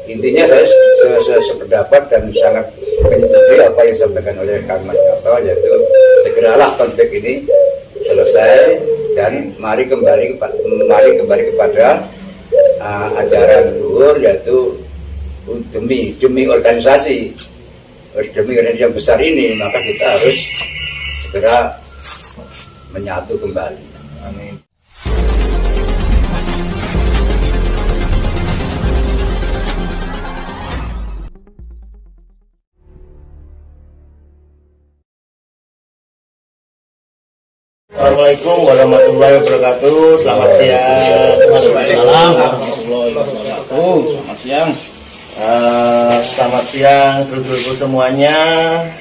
intinya saya sependapat dan sangat menyetujui apa yang disampaikan oleh Kang Mas Gato, yaitu segeralah konflik ini selesai dan mari kembali kepada ajaran luhur, yaitu demi organisasi yang besar ini, maka kita harus segera menyatu kembali. Amin. Assalamualaikum warahmatullahi wabarakatuh. Selamat siang. Waalaikumsalam warahmatullahi wabarakatuh. Selamat siang. Selamat siang dulurku semuanya.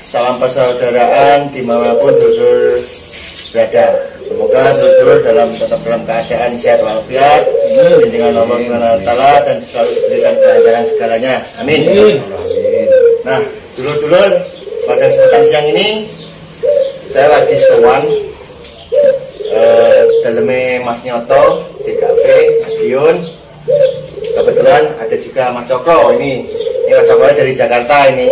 Salam persaudaraan dimanapun dulur berada. Semoga dulur tetap dalam keadaan sehat walafiat, bimbingan Allah SWT, dan selalu diberikan kelancaran segalanya. Amin. Nah, dulur-dulur, pada kesempatan siang ini saya lagi sowan dalamnya Mas Nyoto, DKP, Madiun. Kebetulan ada juga Mas Cokro ini Mas Cokro dari Jakarta ini.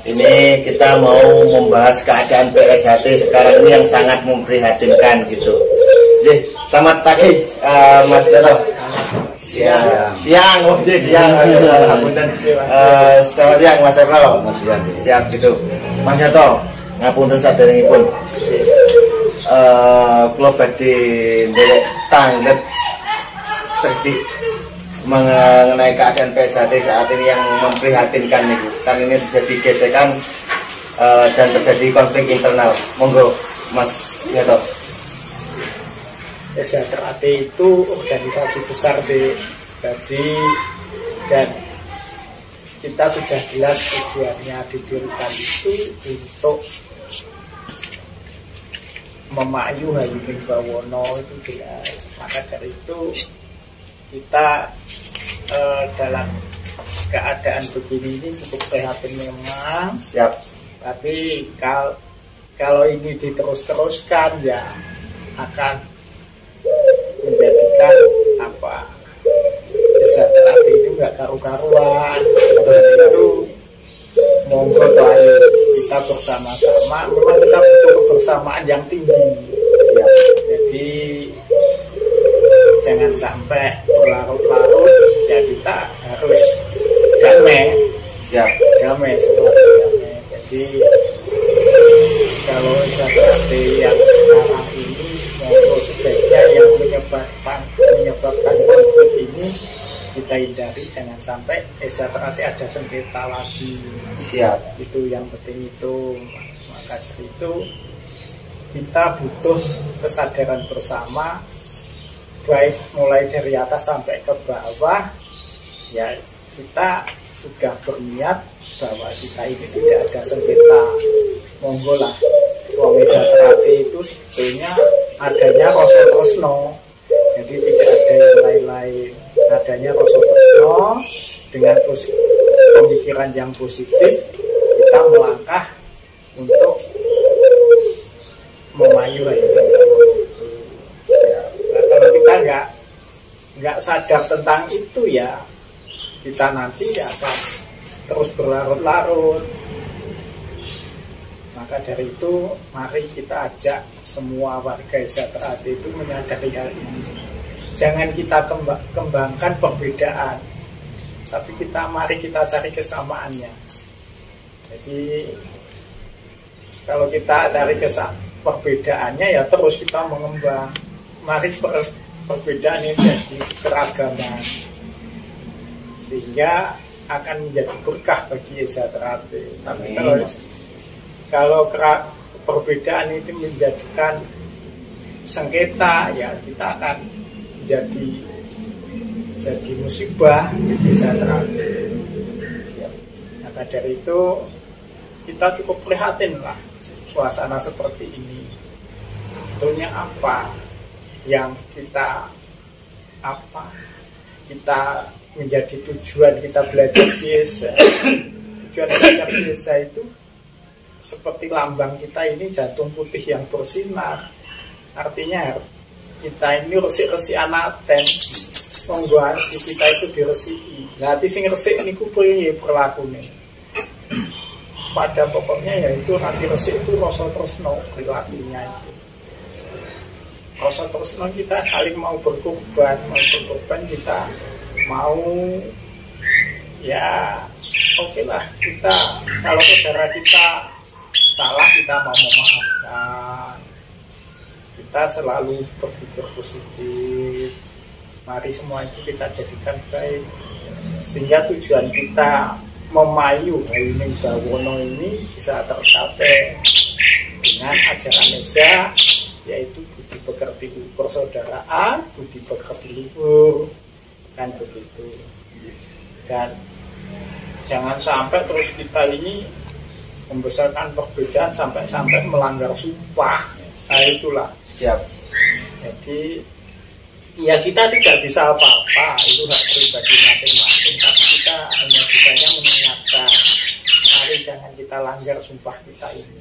Ini kita mau membahas keadaan PSHT sekarang ini yang sangat memprihatinkan gitu. Jadi, selamat pagi Mas Nyoto. Siang. Selamat siang Mas Cokro. Siap gitu. Mas Nyoto, ngapunten saderengipun. Kula badhe ndelok tanggap sedih mengenai keadaan PSHT saat ini yang memprihatinkan nih. Kan ini terjadi gesekan dan terjadi konflik internal. Monggo Mas Nyoto. PSHT itu organisasi besar dan kita sudah jelas tujuannya didirikan itu untuk memayu Hayuning Bawono, itu jelas. Maka dari itu kita dalam keadaan begini ini cukup prihatin memang. Siap. Tapi kalau ini diterus-teruskan ya akan menjadikan kesejahteraan ini nggak karu-karuan. Terus itu monggo ayo kita bersama-sama, memang kita butuh kebersamaan yang tinggi. Siap. Jadi jangan sampai berlarut-larut, ya kita harus damai. Siap. Damai, semua damai. Jadi kalau seperti yang sekarang ini, monggo sebaiknya yang menyebabkan konflik ini kita hindari, jangan sampai SHT ada sengketa lagi. Siap. Itu yang penting itu. Maka dari itu kita butuh kesadaran bersama, baik mulai dari atas sampai ke bawah. Ya kita sudah berniat bahwa kita ini tidak ada sengketa. Monggo lah. Wong SHT itu sebetulnya adanya rasa tresno. Jadi tidak ada yang lain-lain. Adanya rasa tresno dengan pemikiran yang positif, kita melangkah untuk memayu itu. Nah, kalau kita nggak sadar tentang itu ya, kita nanti akan terus berlarut-larut. Maka dari itu, mari kita ajak semua warga SHT itu menyadari hal ini. Jangan kita kembangkan perbedaan, tapi mari kita cari kesamaannya. Jadi kalau kita cari perbedaannya ya terus kita mengembang. Mari perbedaan ini jadi keragaman, sehingga akan menjadi berkah bagi SHT. Tapi kalau perbedaan itu menjadikan sengketa, ya kita akan jadi musibah di SHT. Maka dari itu kita cukup prihatin lah suasana seperti ini. Sebetulnya apa yang kita menjadi tujuan kita belajar desa. Tujuan belajar desa itu seperti lambang kita ini jantung putih yang bersinar. Artinya kita ini resik-resik anaten. monggo hati kita itu diresiki. Nah, hati sing resik niku piye perlakune? Pada pokoknya yaitu hati resik itu rasa tresno perilakunya itu. Rasa tresno kita saling mau berkorban kita mau ya oke lah, kita kalau saudara kita salah kita mau memaafkan, kita selalu berpikir positif. Mari semua itu kita jadikan baik sehingga tujuan kita memayu Hayuning Bawono ini bisa tercapai dengan ajaran Esa, yaitu budi pekerti persaudaraan, budi pekerti luhur, kan begitu. Dan jangan sampai terus kita ini membesarkan perbedaan sampai melanggar sumpah. Nah itulah. Siap. Jadi ya kita tidak bisa apa-apa, itu hak pribadi masing-masing, tapi kita hanya bisanya mengingatkan, mari jangan kita langgar sumpah kita ini.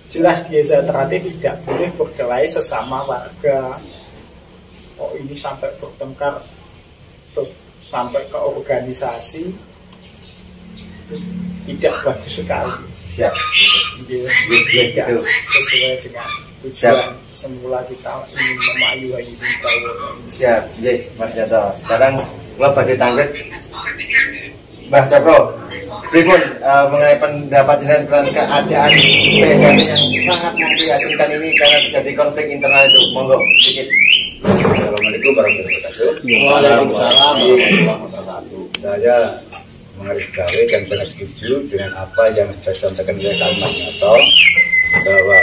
Jelas di Desa Terate tidak boleh berkelahi sesama warga. Oh ini sampai bertengkar terus sampai ke organisasi, tidak bagus sekali. Siap. Tidak sesuai dengan tujuan semula kita ingin memayu Hayuning Bawono. Siap, Mas Yato. Sekarang lo bagi tangget Mbah Cokro, pripun mengenai pendapat jenengan tentang keadaan PSN yang sangat memprihatinkan ini karena terjadi konflik internal itu. Monggo sedikit. Assalamualaikum warahmatullahi wabarakatuh. Waalaikumsalam warahmatullahi wabarakatuh. Saya menggarisbawahi dan sangat setuju dengan apa yang sudah disampaikan oleh Kang Mas Yato, bahwa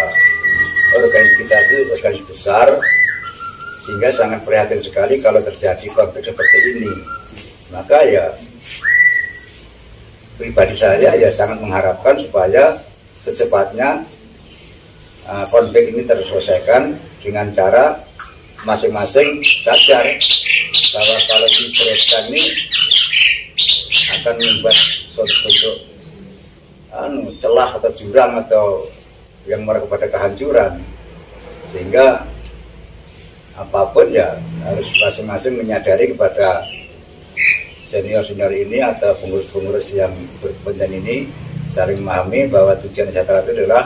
organisasi kita itu organisasi besar, sehingga sangat prihatin sekali kalau terjadi konflik seperti ini. Maka ya pribadi saya ya sangat mengharapkan supaya secepatnya konflik ini terselesaikan dengan cara masing-masing sadar bahwa kalau diteruskan ini akan membuat suatu bentuk celah atau jurang atau yang mengarah kepada kehancuran, sehingga apapun ya harus masing-masing menyadari kepada senior-senior ini atau pengurus-pengurus yang berkepentingan ini saling memahami bahwa tujuan Desa Terate itu adalah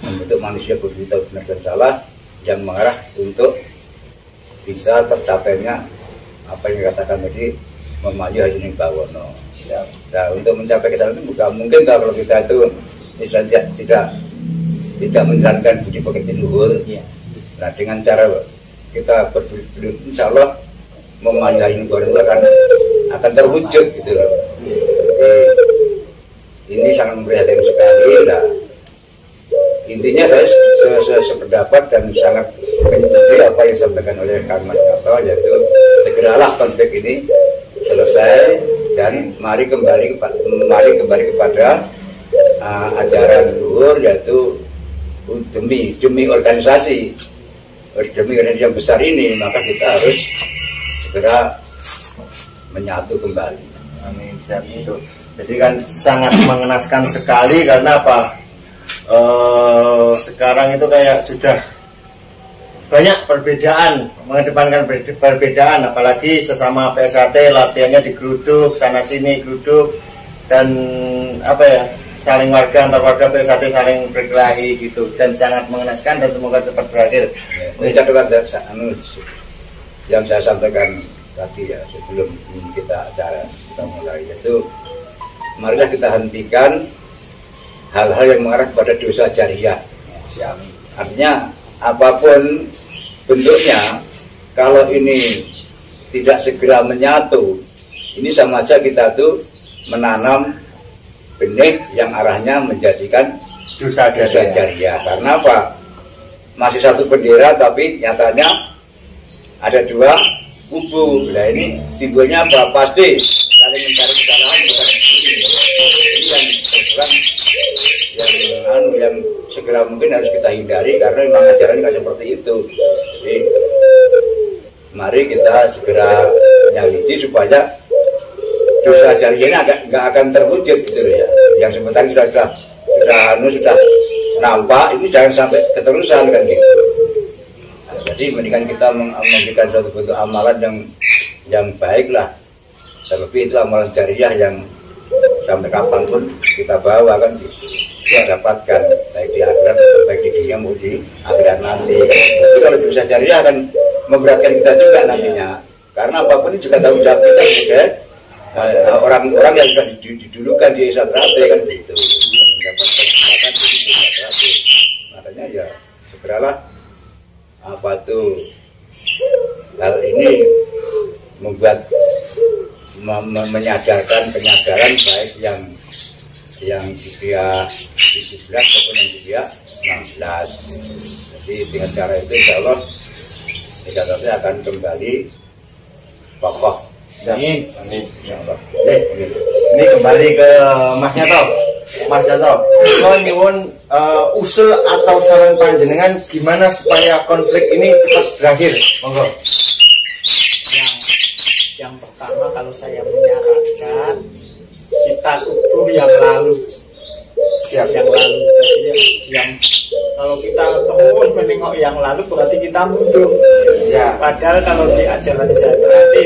membentuk manusia berbeda benar dan salah yang mengarah untuk bisa tercapainya apa yang dikatakan tadi, memayu Hayuning Bawono. Nah, untuk mencapai ke sana itu bukan mungkin kalau kita itu misalnya tidak menjalankan budi pekerti luhur. Nah, dengan cara kita berbudi, insya Allah memayu Hayuning Bawono itu akan terwujud gitu loh. Jadi ini sangat memprihatinkan sekali. Nah, intinya saya sependapat dan sangat menyetujui apa yang disampaikan oleh Kang Mas Yato, yaitu segeralah konflik ini selesai dan mari kembali kepada ajaran luhur, yaitu demi organisasi yang besar ini, maka kita harus segera menyatu kembali. Amin. Siap itu. Jadi kan sangat mengenaskan sekali karena apa? Sekarang itu kayak sudah banyak perbedaan, mengedepankan perbedaan, apalagi sesama PSAT latihannya digeruduk sana sini geruduk, dan apa ya, saling warga antar warga PSAT saling berkelahi gitu, dan sangat mengenaskan dan semoga cepat berakhir. Ini catatan yang saya sampaikan tadi ya sebelum kita mulai, yaitu marilah kita hentikan hal-hal yang mengarah kepada dosa jariah. Artinya apapun bentuknya, kalau ini tidak segera menyatu, ini sama saja kita tuh menanam benih yang arahnya menjadikan dosa jariah. Karena apa? Masih satu bendera tapi nyatanya ada dua kubu. Nah ini timbulnya apa? Pasti saling mencari kesalahan. Ini yang segera mungkin harus kita hindari, karena memang ajaran nggak seperti itu. Jadi mari kita segera menyelidiki supaya dosa jariahnya nggak akan terwujud gitu ya. Yang sebenarnya sudah nampak, ini jangan sampai keterusan kan gitu. Nah, jadi mendingan kita memberikan suatu bentuk amalan yang yang baik lah. Terlebih itu amalan jariah yang sampai kapanpun kita bawa kan kita dapatkan baik di akhirat atau baik di dunia maupun di akhirat nanti. Tapi kalau dosa jariah akan memberatkan kita juga nantinya. Karena apapun itu juga tanggung jawab kita sebagai orang-orang yang sudah didulukan di Esatrate kan begitu. Mendapat kesempatan di Esatrate. Makanya ya segeralah hal ini membuat menyadarkan penyadaran baik yang dia 17 maupun yang dia 16. Jadi dengan cara itu insya Allah Esatrate akan kembali kokoh. Amin. Amin. Ini kembali ke Mas Nyato. Mas Nyato, nyuwun usul atau saran panjenengan gimana supaya konflik ini cepat berakhir? Monggo. Yang pertama kalau saya menyarankan kita kubur yang lalu. Siap. Yang lalu. Jadi yang kalau kita terus menengok yang lalu berarti kita mundur. Ya. Padahal kalau di ajaran Esatrate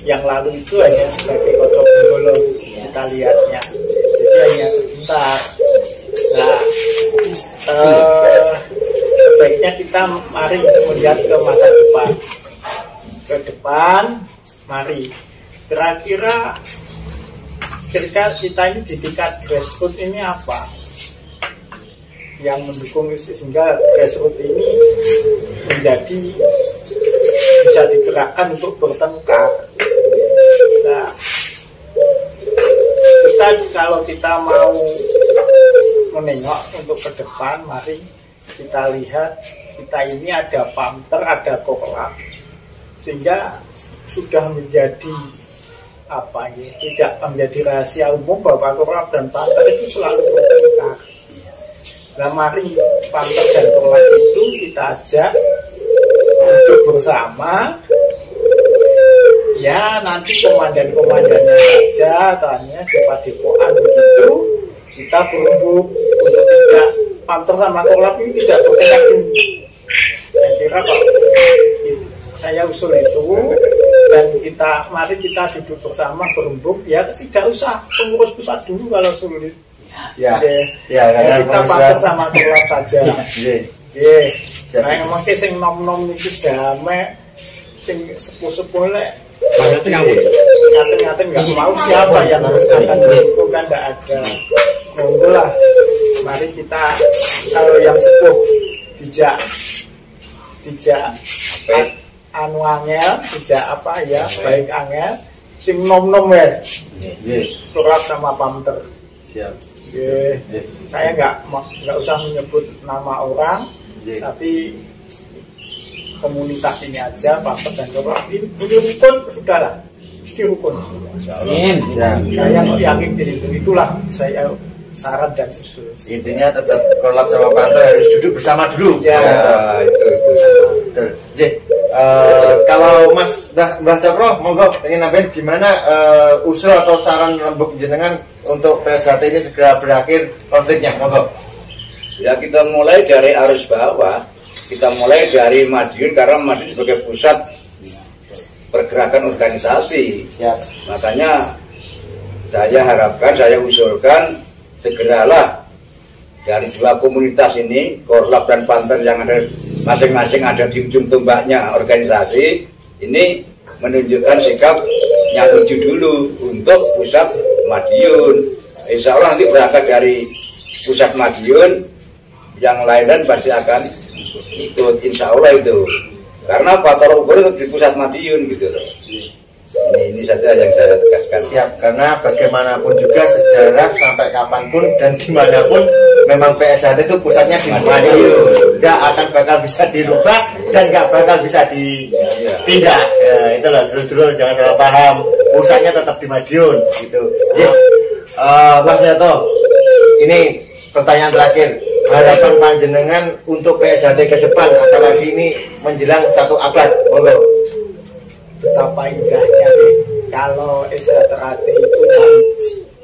yang lalu itu hanya sebagai kocok bolo kita lihatnya. Jadi hanya sebentar. Nah, sebaiknya kita mari melihat ke masa depan. Ke depan, mari. Kira-kira kita ini di tingkat grassroots ini apa yang mendukung sehingga grassroots ini menjadi bisa digerakkan untuk bertengkar. Nah, kalau kita mau menengok untuk ke depan, mari kita lihat kita ini ada Pamter, ada Korlap, sehingga sudah menjadi apa ini, tidak menjadi rahasia umum bahwa Korlap dan Pamter itu selalu bertengkar. Nah, mari Pamter dan Korlap itu kita ajak untuk bersama. Ya nanti komandan-komandannya saja tanya di Padepokan begitu kita berumbuk untuk tidak Pamter sama Korlap ini tidak bertengkar. Saya kira Pak, saya usul itu dan mari kita duduk bersama berumbuk ya, tidak usah pengurus pusat dulu kalau sulit. Ya. Kita Pamter sama Korlap saja. Nah, mungkin sing nom-nom itu damai, sing sepuh-sepuh lek ngaten-ngaten nggak mau siapa yang harus akan dilakukan, nggak ada. Monggo lah, mari kita kalau yang sepuh dijak anu angel, dijak apa ya, baik angel, sing nom-nom ya, Korlap sama Pamter. Siap. Saya nggak usah menyebut nama orang, tapi komunitas ini aja, Pamter dan Korlap ini rukun, sudahlah, mesti rukun. Amin. Saya yakin itulah saya saran dan usul. Intinya tetap Korlap sama Pamter harus duduk bersama dulu. Ya, itu. Kalau Mas Mbah Cokro, monggo pengen nambahin gimana usul atau saran rembuk jenengan untuk PSHT ini segera berakhir konfliknya, monggo. Ya kita mulai dari arus bawah. Kita mulai dari Madiun karena Madiun sebagai pusat pergerakan organisasi. Ya. Makanya saya harapkan, saya usulkan segeralah dari dua komunitas ini, Korlap dan Pamter yang ada masing-masing ada di ujung tombaknya organisasi ini menunjukkan sikap nyatuju dulu untuk pusat Madiun. Insya Allah nanti berangkat dari pusat Madiun, yang lain-lain pasti akan ikut, insya Allah itu. Karena Pak Tolong Ukur itu di pusat Madiun gitu loh. Ini saja yang saya tegaskan. Siap, karena bagaimanapun juga sejarah sampai kapanpun dan dimanapun memang PSHT itu pusatnya di Madiun. Nggak akan bakal bisa dirubah dan nggak bakal bisa dipindah. Ya, itu loh, dulu jangan salah paham. Pusatnya tetap di Madiun gitu. Mas Nyato, ini pertanyaan terakhir. Harapan panjenengan untuk PSHT ke depan, apalagi ini menjelang 1 abad, monggo. Betapa indahnya kalau Esatrate itu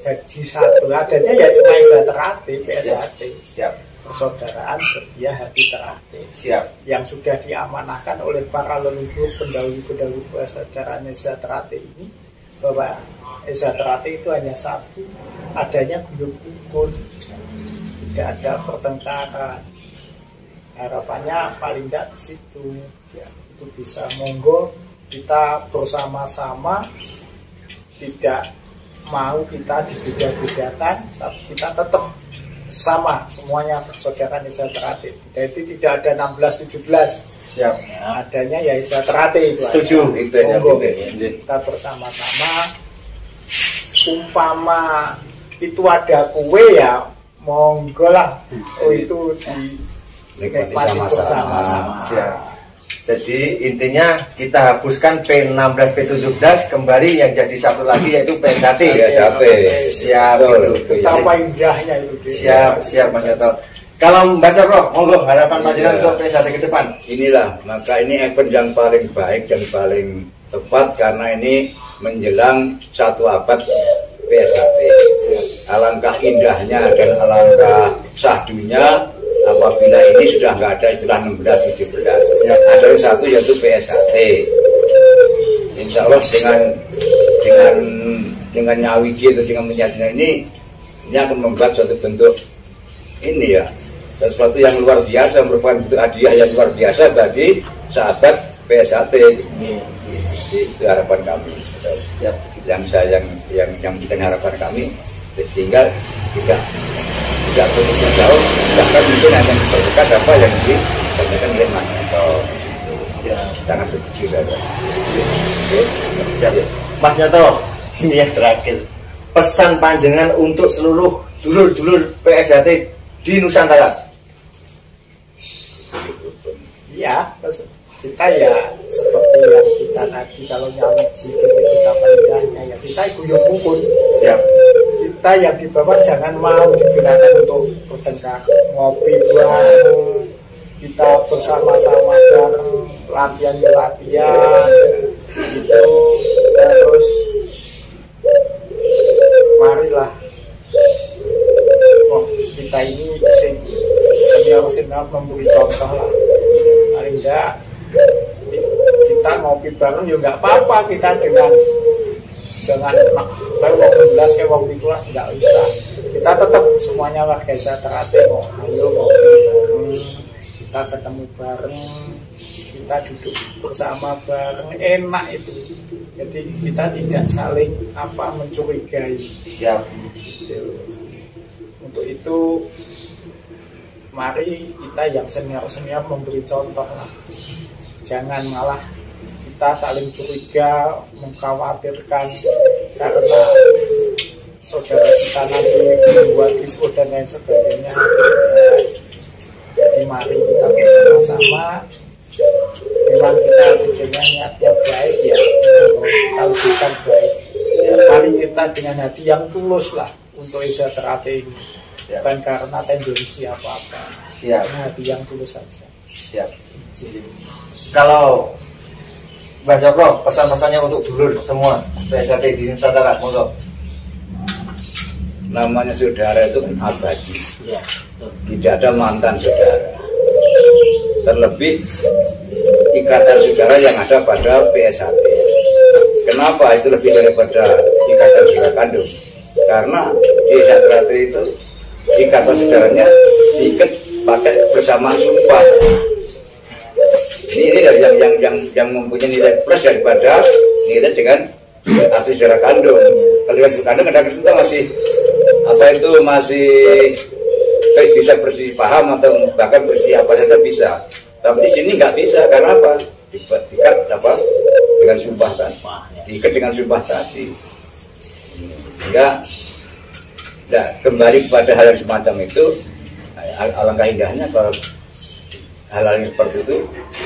jadi satu, adanya ya cuma Esatrate, PSHT. Siap. persaudaraan setia hati terakhir. Siap. Yang sudah diamanahkan oleh para leluhur pendahulu-pendahulu persaudaraan Esa Terakhir ini, bahwa Esa Terakhir itu hanya satu, adanya guyub rukun, tidak ada pertengkaran. Harapannya paling tidak ke situ, ya, itu bisa monggo kita bersama-sama, tidak mau kita dibeda-bedakan, tapi kita tetap sama semuanya persaudaraan Esa Terakhir. Jadi tidak ada 16-17. Siap. Adanya ya Esa Terakhir itu. Setuju. Itu aja. Kita bersama-sama. Umpama itu ada kue ya, monggo lah. Oh itu dinikmati bersama-sama. Siap. Jadi intinya kita hapuskan P16, P17, kembali yang jadi satu lagi yaitu P1. P1. Siap. Betapa indahnya itu. Siap Mas Yoto. Kalau Mbak Cokro, monggo harapan panjenengan untuk P1 ke depan. Inilah, maka ini event yang paling baik dan paling tepat karena ini menjelang 1 abad P1. Alangkah indahnya dan alangkah sahdunya apabila ini sudah nggak ada istilah 16-17, ada yang satu yaitu P1. Insya Allah dengan nyawiji atau dengan menyatunya ini akan membuat suatu bentuk ini ya, sesuatu yang luar biasa, merupakan bentuk hadiah yang luar biasa bagi sahabat P1. Itu harapan kami. Yang kita harapan kami, sehingga tidak begitu jauh, bahkan mungkin hanya berbekas apa yang disampaikan oleh Mas Nyoto. Ya, sangat setuju saja. Siap. Mas Nyoto, ini yang terakhir, pesan panjenengan untuk seluruh dulur-dulur PSHT di Nusantara. Ya, kita ya seperti yang kita tadi kalau nyawiji kita indahnya ya kita guyub rukun. Siap. Kita yang di bawah jangan mau digunakan untuk bertengkar, ngopi bareng, kita bersama-sama bareng, latihan itu, terus marilah kita ini senior memberi contoh lah, paling enggak kita ngopi bareng juga nggak apa-apa, kita dengan kayak wong 11 kayak wong 17 tidak usah, kita tetap semuanya warga Esa Terakhir. Ayo ngopi bareng, kita ketemu bareng, kita duduk bersama bareng, enak itu. Jadi kita tidak saling mencurigai. Siap. Untuk itu mari kita yang senior memberi contoh lah, jangan malah kita saling curiga, mengkhawatirkan karena saudara kita nanti membuat disput dan lain sebagainya. Jadi mari kita bersama-sama, memang kita tujuannya niatnya baik ya, kita wujudkan baik ya, paling kita dengan hati yang tulus lah untuk Esa Terakhir ini, bukan karena tendensi apa-apa. Siap. Karena hati yang tulus saja. Siap. Kalau Mbak Cokro, pesan-pesannya untuk dulur semua PSHT di Nusantara, monggo. Namanya saudara itu kan abadi, Ya. tidak ada mantan saudara. Terlebih ikatan saudara yang ada pada PSHT. Kenapa itu lebih daripada ikatan saudara kandung? Karena di Esa Terakhir itu ikatan saudaranya diikat pakai bersamaan sumpah. Ini yang mempunyai nilai plus daripada nilai dengan arti saudara kandung. Kalau dengan saudara kandung kadang kita masih bisa bersih paham atau bahkan bersih apa saja bisa. Tapi di sini nggak bisa, karena apa? Diikat dengan sumpah kan? Diikat dengan sumpah tadi. Sehingga kembali kepada hal yang semacam itu, alangkah indahnya kalau hal-hal yang seperti itu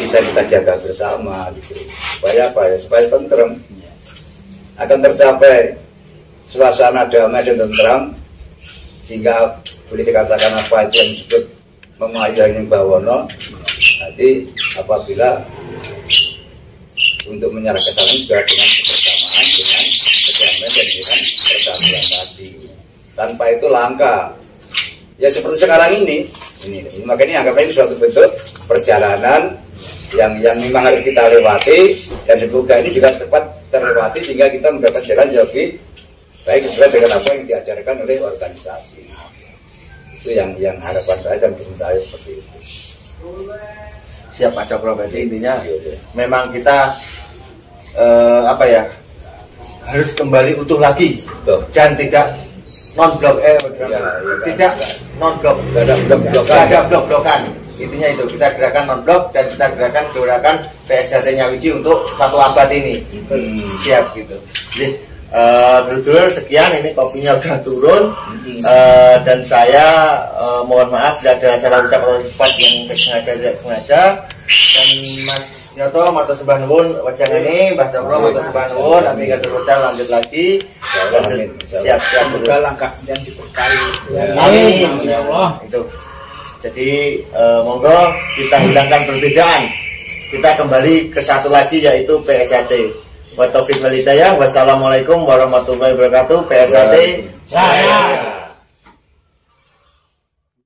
bisa kita jaga bersama gitu. Supaya apa ya? Supaya tentrem, akan tercapai suasana damai dan tentrem, sehingga boleh dikatakan apa itu yang disebut memayani bawono. Nanti apabila untuk menyerah kesalahan juga dengan kebersamaan, dengan kedamaian dan dengan persatuan tadi. Tanpa itu langka. Ya seperti sekarang ini, ini. Makanya anggapnya ini suatu bentuk perjalanan yang memang harus kita lewati, dan semoga ini juga tepat terlewati sehingga kita mendapat jalan yang lebih baik sesuai dengan apa yang diajarkan oleh organisasi. Itu yang harapan saya dan pesan saya seperti itu. Siap Pak Cokro, berarti intinya memang kita harus kembali utuh lagi. Betul. Dan tidak non-blok tidak non-blok, tidak ada blok-blokan. Intinya itu, kita gerakan non-blok dan kita gerakan PSHT Nyawiji untuk satu abad ini. Siap gitu. Jadi dulur-dulur sekian, ini kopinya udah turun. Dan saya mohon maaf bila ada salah ucap atau sifat yang sengaja. Dan Mas Nyoto matur sembah nuwun wajah ini, Mbah Cokro matur sembah nuwun, nanti kita lanjut lagi. Siap. Semoga langkah yang diberkahi. Amin. Ya Allah. Itu. Jadi monggo kita hilangkan perbedaan. Kita kembali ke satu lagi yaitu PSHT. Wa taufiq wal hidayah. Wassalamualaikum warahmatullahi wabarakatuh. PSHT. Saya.